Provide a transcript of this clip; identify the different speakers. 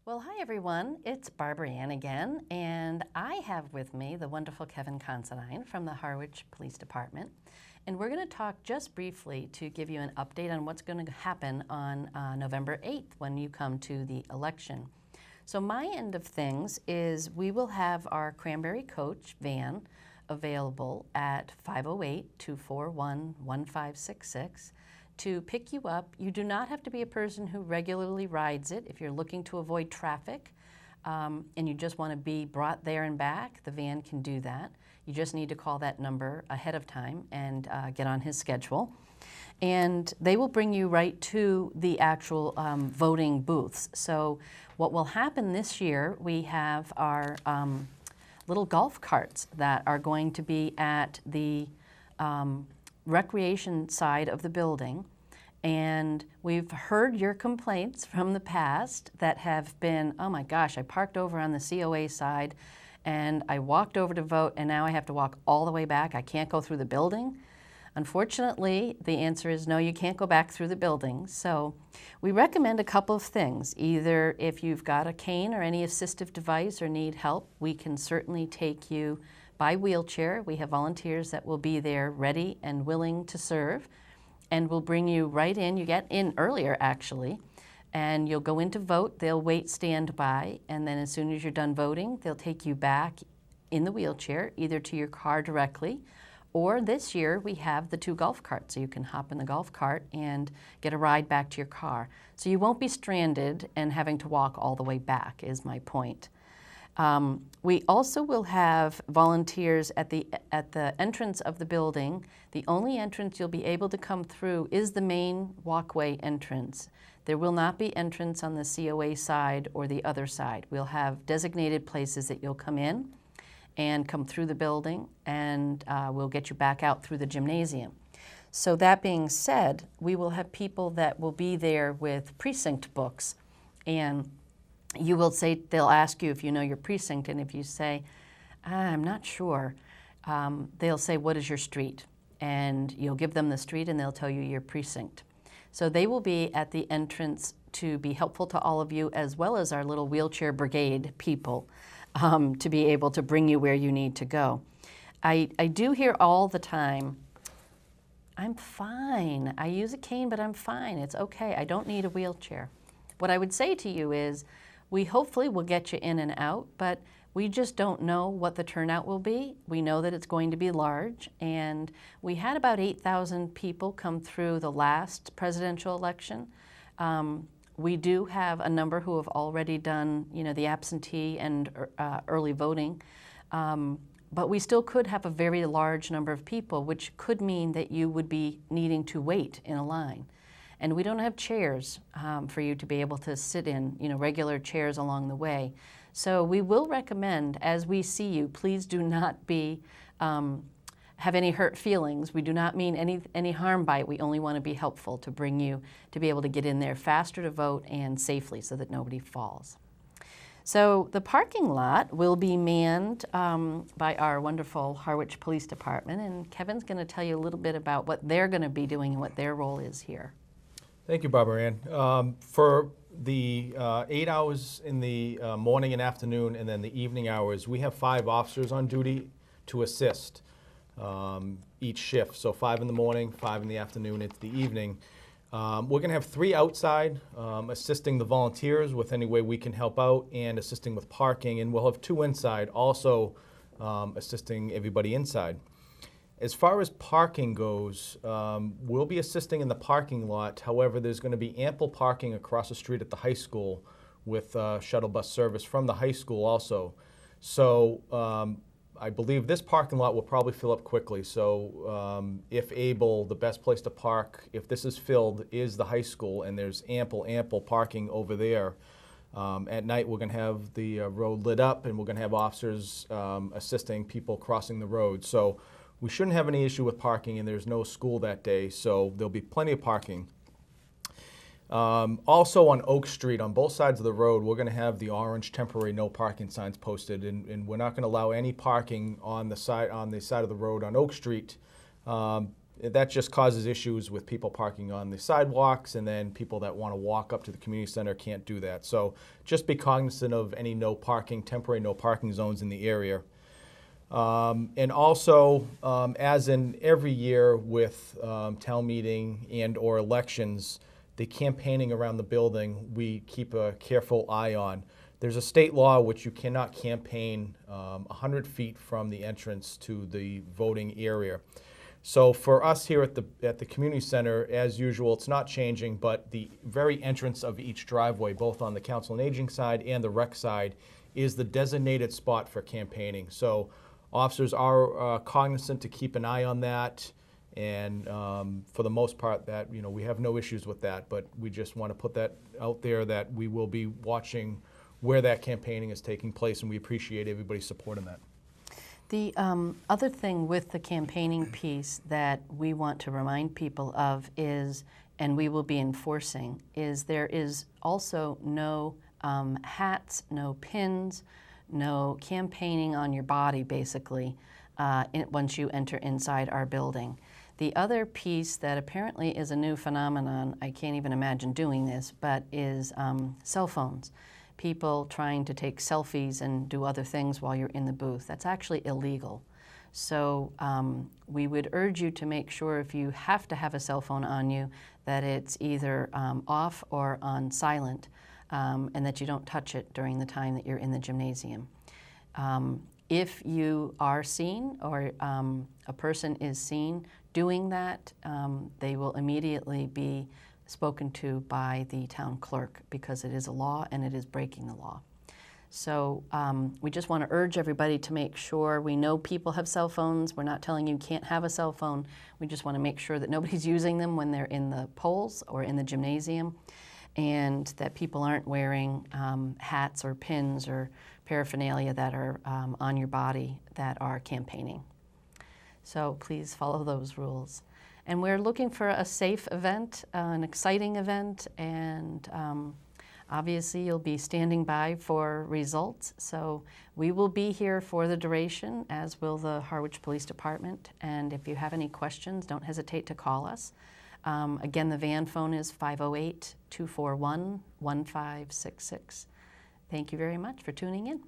Speaker 1: Well, hi everyone. It's Barbara Ann again, and I have with me the wonderful Kevin Considine from the Harwich Police Department. And we're going to talk just briefly to give you an update on what's going to happen on November 8th when you come to the election. So my end of things is we will have our Cranberry Coach van available at 508-241-1566. To pick you up. You do not have to be a person who regularly rides it. If you're looking to avoid traffic and you just want to be brought there and back, the van can do that. You just need to call that number ahead of time and get on his schedule. And they will bring you right to the actual voting booths. So what will happen this year, we have our little golf carts that are going to be at the recreation side of the building, and we've heard your complaints from the past that have been, oh my gosh, I parked over on the COA side and I walked over to vote and now I have to walk all the way back. I can't go through the building. Unfortunately, the answer is no, you can't go back through the building. So we recommend a couple of things. Either if you've got a cane or any assistive device or need help, we can certainly take you by wheelchair. We have volunteers that will be there ready and willing to serve, and will bring you right in. You get in earlier actually, and you'll go in to vote. They'll wait standby, and then as soon as you're done voting, they'll take you back in the wheelchair, either to your car directly, or this year we have the 2 golf carts, so you can hop in the golf cart and get a ride back to your car. So you won't be stranded and having to walk all the way back, is my point. We also will have volunteers at the entrance of the building. The only entrance you'll be able to come through is the main walkway entrance. There will not be entrance on the COA side or the other side. We'll have designated places that you'll come in and come through the building, and we'll get you back out through the gymnasium. So that being said, we will have people that will be there with precinct books, and you will say, they'll ask you if you know your precinct, and if you say, I'm not sure, they'll say, what is your street? And you'll give them the street and they'll tell you your precinct. So they will be at the entrance to be helpful to all of you, as well as our little wheelchair brigade people, to be able to bring you where you need to go. I do hear all the time, I'm fine. I use a cane, but I'm fine. It's okay. I don't need a wheelchair. What I would say to you is, we hopefully will get you in and out, but we just don't know what the turnout will be. We know that it's going to be large, and we had about 8,000 people come through the last presidential election. We do have a number who have already done, the absentee and early voting, but we still could have a very large number of people, which could mean that you would be needing to wait in a line. And we don't have chairs for you to be able to sit in, regular chairs along the way. So we will recommend, as we see you, please do not be have any hurt feelings. We do not mean any harm by it. We only want to be helpful to bring you to be able to get in there faster to vote and safely so that nobody falls. So the parking lot will be manned by our wonderful Harwich Police Department, and Kevin's going to tell you a little bit about what they're going to be doing and what their role is here.
Speaker 2: Thank you, Barbara Ann. For the 8 hours in the morning and afternoon, and then the evening hours, we have 5 officers on duty to assist each shift. So 5 in the morning, 5 in the afternoon, into the evening. We're going to have 3 outside assisting the volunteers with any way we can help out, and assisting with parking, and we'll have 2 inside also assisting everybody inside. As far as parking goes, we'll be assisting in the parking lot. However, there's going to be ample parking across the street at the high school with shuttle bus service from the high school also. So I believe this parking lot will probably fill up quickly. So if able, the best place to park, if this is filled, is the high school, and there's ample parking over there. At night, we're going to have the road lit up, and we're going to have officers assisting people crossing the road. So we shouldn't have any issue with parking, and there's no school that day, so there'll be plenty of parking. Also on Oak Street, on both sides of the road, we're going to have the orange temporary no parking signs posted, and we're not going to allow any parking on the side of the road on Oak Street that just causes issues with people parking on the sidewalks, and then people that want to walk up to the community center can't do that. So just be cognizant of any temporary no parking zones in the area. And also, as in every year with town meeting and or elections, the campaigning around the building, we keep a careful eye on. There's a state law which you cannot campaign 100 feet from the entrance to the voting area. So for us here at the community center, as usual, it's not changing, but the very entrance of each driveway, both on the Council on Aging side and the rec side, is the designated spot for campaigning. So officers are cognizant to keep an eye on that, and for the most part, that we have no issues with that. But we just want to put that out there that we will be watching where that campaigning is taking place, and we appreciate everybody's support in that.
Speaker 1: The other thing with the campaigning piece that we want to remind people of is, and we will be enforcing, is there is also no hats, no pins, no campaigning on your body, basically, once you enter inside our building. The other piece that apparently is a new phenomenon, I can't even imagine doing this, but is cell phones. People trying to take selfies and do other things while you're in the booth. That's actually illegal. So we would urge you to make sure, if you have to have a cell phone on you, that it's either off or on silent, and that you don't touch it during the time that you're in the gymnasium. If you are seen, or a person is seen doing that, they will immediately be spoken to by the town clerk, because it is a law and it is breaking the law. So we just want to urge everybody to make sure. We know people have cell phones. We're not telling you can't have a cell phone. We just want to make sure that nobody's using them when they're in the polls or in the gymnasium, and that people aren't wearing hats or pins or paraphernalia that are on your body that are campaigning. So please follow those rules. And we're looking for a safe event, an exciting event, and obviously you'll be standing by for results. So we will be here for the duration, as will the Harwich Police Department. And if you have any questions, don't hesitate to call us. Again, the van phone is 508-241-1566. Thank you very much for tuning in.